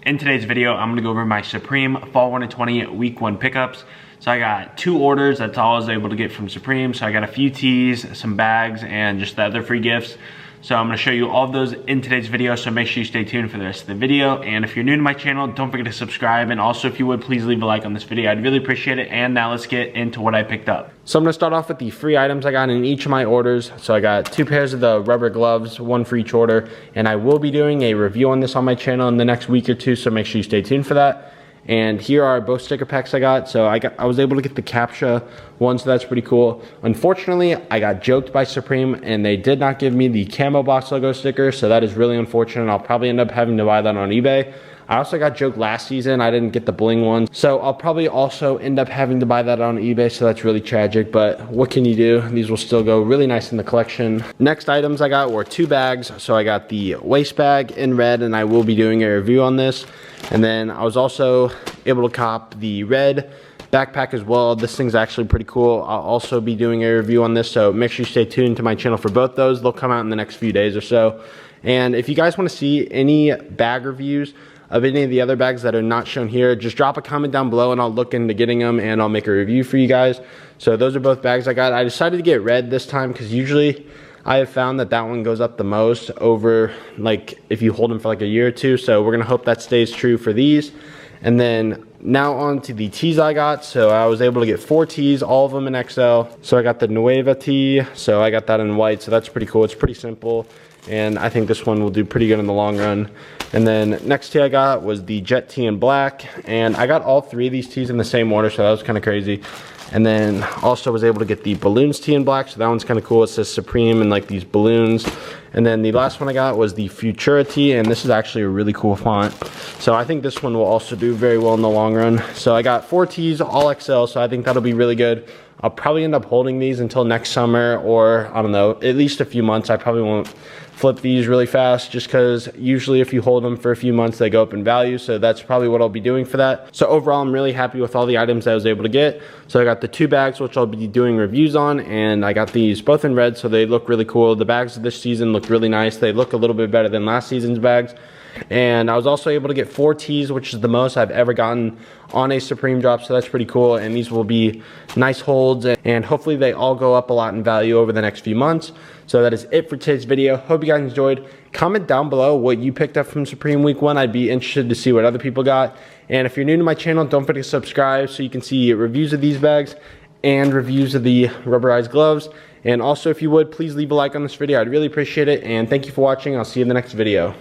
In today's video, I'm gonna go over my Supreme Fall 20 Week 1 pickups. So I got 2 orders, that's all I was able to get from Supreme. So I got a few tees, some bags, and just the other free gifts. So I'm gonna show you all of those in today's video, so make sure you stay tuned for the rest of the video. And if you're new to my channel, don't forget to subscribe. And also, if you would, please leave a like on this video. I'd really appreciate it. And now let's get into what I picked up. So I'm gonna start off with the free items I got in each of my orders. So I got 2 pairs of the rubber gloves, 1 for each order. And I will be doing a review on this on my channel in the next week or 2, so make sure you stay tuned for that. And here are both sticker packs I got. So I was able to get the CAPTCHA one, so that's pretty cool. Unfortunately, I got joked by Supreme and they did not give me the camo box logo sticker, so that is really unfortunate. I'll probably end up having to buy that on eBay. I also got joked last season, I didn't get the bling one, so I'll probably also end up having to buy that on eBay, so that's really tragic, but what can you do? These will still go really nice in the collection. Next items I got were 2 bags. So I got the waist bag in red, and I will be doing a review on this. And then I was also able to cop the red backpack as well. This thing's actually pretty cool. I'll also be doing a review on this, so make sure you stay tuned to my channel for both those. They'll come out in the next few days or so. And if you guys want to see any bag reviews of any of the other bags that are not shown here, just drop a comment down below and I'll look into getting them and I'll make a review for you guys. So those are both bags I got. I decided to get red this time because usually I have found that that one goes up the most over, like, if you hold them for like a year or 2. So we're gonna hope that stays true for these. And then now on to the tees I got. So I was able to get 4 tees, all of them in XL. So I got the Nueva tee, so I got that in white, so that's pretty cool. It's pretty simple, and I think this one will do pretty good in the long run. And then next tee I got was the Jet tee in black, and I got all 3 of these tees in the same order, so that was kind of crazy. And then also was able to get the balloons tee in black, so that one's kind of cool. It says Supreme and like these balloons. And then the last one I got was the Futura tee, and this is actually a really cool font. So I think this one will also do very well in the long run. So I got 4 tees, all XL, so I think that'll be really good. I'll probably end up holding these until next summer, or I don't know, at least a few months. I probably won't flip these really fast, just because usually if you hold them for a few months they go up in value, so that's probably what I'll be doing for that. So overall, I'm really happy with all the items I was able to get. So I got the 2 bags, which I'll be doing reviews on, and I got these both in red, so they look really cool. The bags this season look really nice. They look a little bit better than last season's bags. And I was also able to get 4 tees, which is the most I've ever gotten on a Supreme drop, so that's pretty cool. And these will be nice holds, and hopefully they all go up a lot in value over the next few months. So that is it for today's video. Hope you guys enjoyed. Comment down below what you picked up from Supreme Week 1. I'd be interested to see what other people got. And if you're new to my channel, don't forget to subscribe so you can see reviews of these bags and reviews of the rubberized gloves. And also, if you would, please leave a like on this video. I'd really appreciate it. And thank you for watching. I'll see you in the next video.